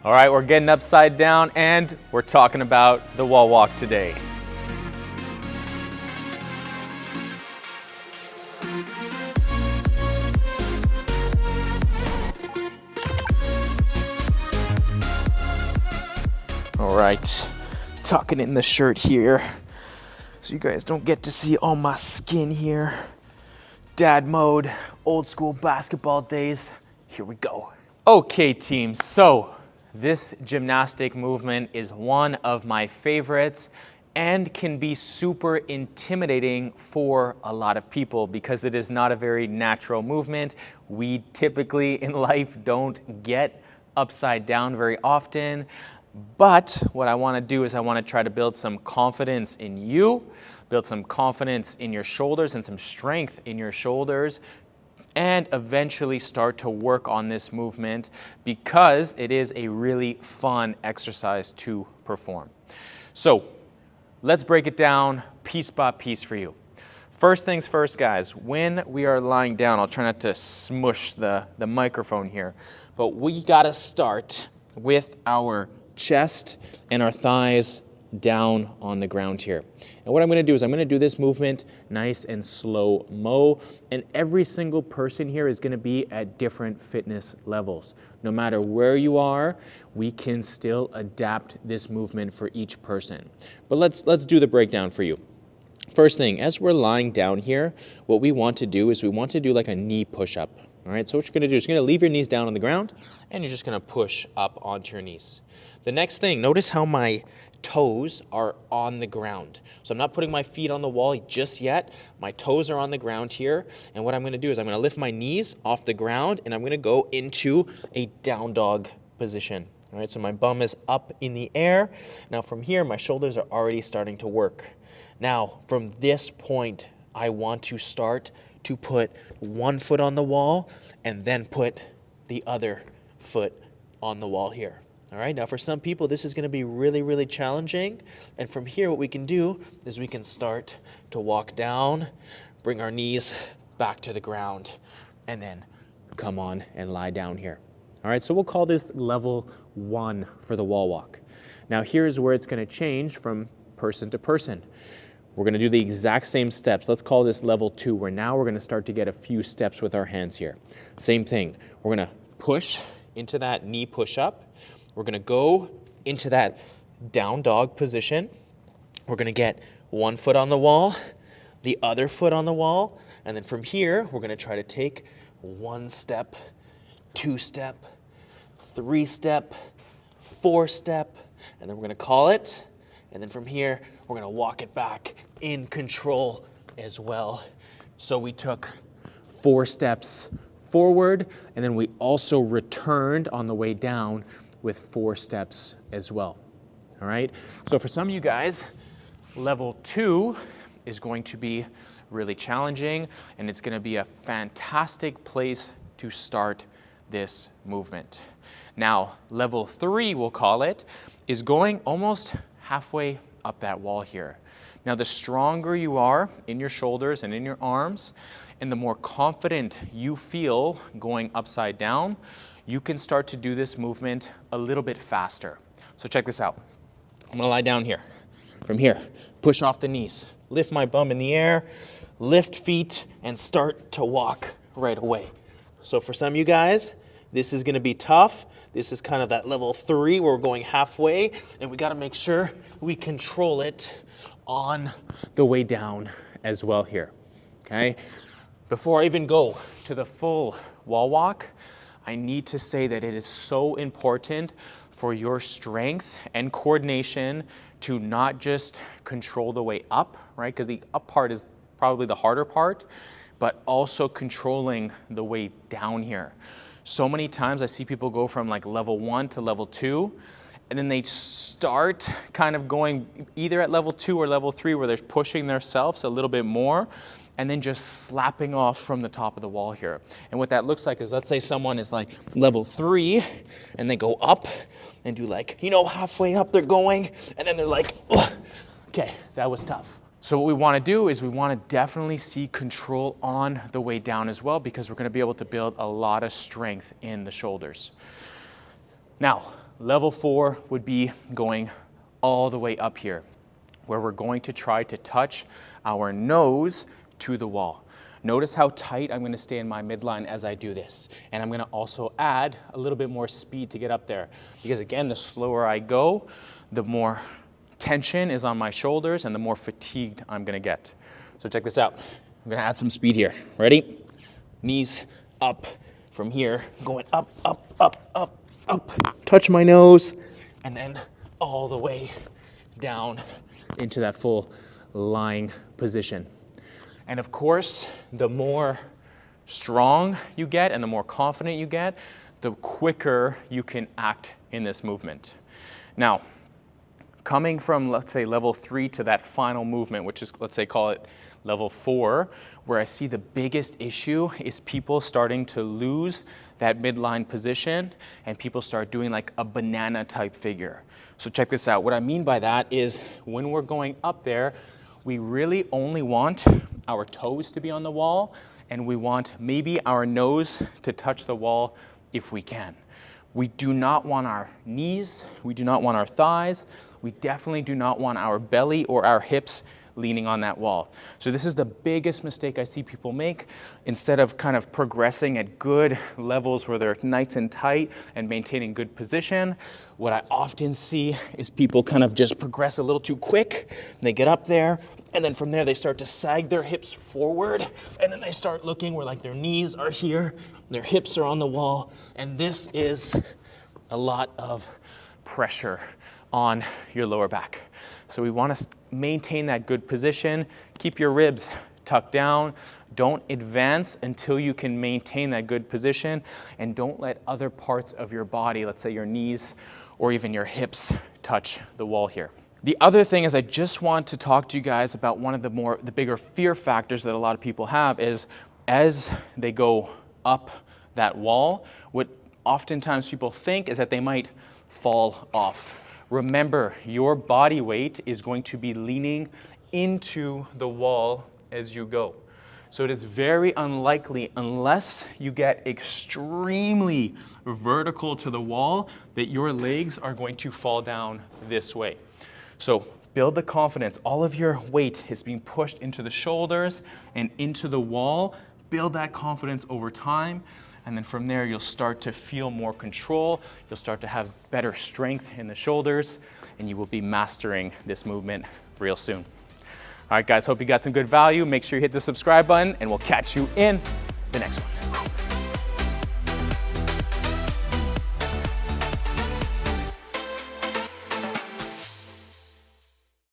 All right, we're getting upside down and we're talking about the wall walk today. All right, tucking in the shirt here so you guys don't get to see all my skin here. Dad mode, old school basketball days. Here we go. Okay, team, so this gymnastic movement is one of my favorites and can be super intimidating for a lot of people because it is not a very natural movement. We typically in life don't get upside down very often. But what I want to do is I want to try to build some confidence in you, build some confidence in your shoulders and some strength in your shoulders, and eventually start to work on this movement because it is a really fun exercise to perform. So let's break it down piece by piece for you. First things first, guys, when we are lying down, I'll try not to smush the microphone here, but we gotta start with our chest and our thighs down on the ground here. And what I'm gonna do is I'm gonna do this movement nice and slow-mo, and every single person here is gonna be at different fitness levels. No matter where you are, we can still adapt this movement for each person. But let's do the breakdown for you. First thing, as we're lying down here, what we want to do is we want to do like a knee push-up. All right, so what you're gonna do is you're gonna leave your knees down on the ground and you're just gonna push up onto your knees. The next thing, notice how my toes are on the ground. So I'm not putting my feet on the wall just yet. My toes are on the ground here. And what I'm gonna do is I'm gonna lift my knees off the ground and I'm gonna go into a down dog position. All right, so my bum is up in the air. Now from here, my shoulders are already starting to work. Now, from this point, I want to start to put one foot on the wall and then put the other foot on the wall here. All right, now for some people, this is gonna be really, really challenging. And from here, what we can do is we can start to walk down, bring our knees back to the ground, and then come on and lie down here. All right, so we'll call this level 1 for the wall walk. Now here's where it's gonna change from person to person. We're gonna do the exact same steps. Let's call this level 2, where now we're gonna start to get a few steps with our hands here. Same thing, we're gonna push into that knee push-up. We're gonna go into that down dog position. We're gonna get one foot on the wall, the other foot on the wall, and then from here, we're gonna try to take 1 step, 2 step, 3 step, 4 step, and then we're gonna call it. And then from here, we're gonna walk it back in control as well. So we took 4 steps forward, and then we also returned on the way down with 4 steps as well. All right, so for some of you guys, level 2 is going to be really challenging, and it's gonna be a fantastic place to start this movement. Now, level 3, we'll call it, is going almost halfway up that wall here. Now, the stronger you are in your shoulders and in your arms, and the more confident you feel going upside down, you can start to do this movement a little bit faster. So check this out. I'm gonna lie down here. From here, push off the knees, lift my bum in the air, lift feet, and start to walk right away. So for some of you guys, this is gonna be tough. This is kind of that level 3 where we're going halfway, and we gotta make sure we control it on the way down as well here, okay? Before I even go to the full wall walk, I need to say that it is so important for your strength and coordination to not just control the way up, right? Because the up part is probably the harder part, but also controlling the way down here. So many times I see people go from like level 1 to level 2, and then they start kind of going either at level 2 or level 3 where they're pushing themselves a little bit more, and then just slapping off from the top of the wall here. And what that looks like is, let's say someone is like level 3 and they go up and do like, you know, halfway up they're going, and then they're like, ugh. Okay, that was tough. So what we want to do is we want to definitely see control on the way down as well, because we're going to be able to build a lot of strength in the shoulders. Now, Level 4 would be going all the way up here, where we're going to try to touch our nose to the wall. Notice how tight I'm gonna stay in my midline as I do this. And I'm gonna also add a little bit more speed to get up there. Because again, the slower I go, the more tension is on my shoulders and the more fatigued I'm gonna get. So check this out. I'm gonna add some speed here. Ready? Knees up from here, going up, up, up, up, up. Touch my nose, and then all the way down into that full lying position. And of course, the more strong you get and the more confident you get, the quicker you can act in this movement. Now, coming from, let's say, level 3 to that final movement, which is, let's say, call it level 4, where I see the biggest issue is people starting to lose that midline position and people start doing like a banana type figure. So check this out. What I mean by that is when we're going up there, we really only want our toes to be on the wall, and we want maybe our nose to touch the wall if we can. We do not want our knees, we do not want our thighs, we definitely do not want our belly or our hips leaning on that wall. So this is the biggest mistake I see people make. Instead of kind of progressing at good levels where they're nice and tight and maintaining good position, what I often see is people kind of just progress a little too quick, and they get up there, and then from there they start to sag their hips forward, and then they start looking where like their knees are here, their hips are on the wall, and this is a lot of pressure on your lower back. So we want to maintain that good position. Keep your ribs tucked down. Don't advance until you can maintain that good position, and don't let other parts of your body, let's say your knees or even your hips, touch the wall here. The other thing is I just want to talk to you guys about one of the bigger fear factors that a lot of people have is as they go up that wall, what oftentimes people think is that they might fall off. Remember, your body weight is going to be leaning into the wall as you go. So it is very unlikely, unless you get extremely vertical to the wall, that your legs are going to fall down this way. So build the confidence. All of your weight is being pushed into the shoulders and into the wall. Build that confidence over time. And then from there, you'll start to feel more control. You'll start to have better strength in the shoulders, and you will be mastering this movement real soon. All right, guys, hope you got some good value. Make sure you hit the subscribe button, and we'll catch you in the next one.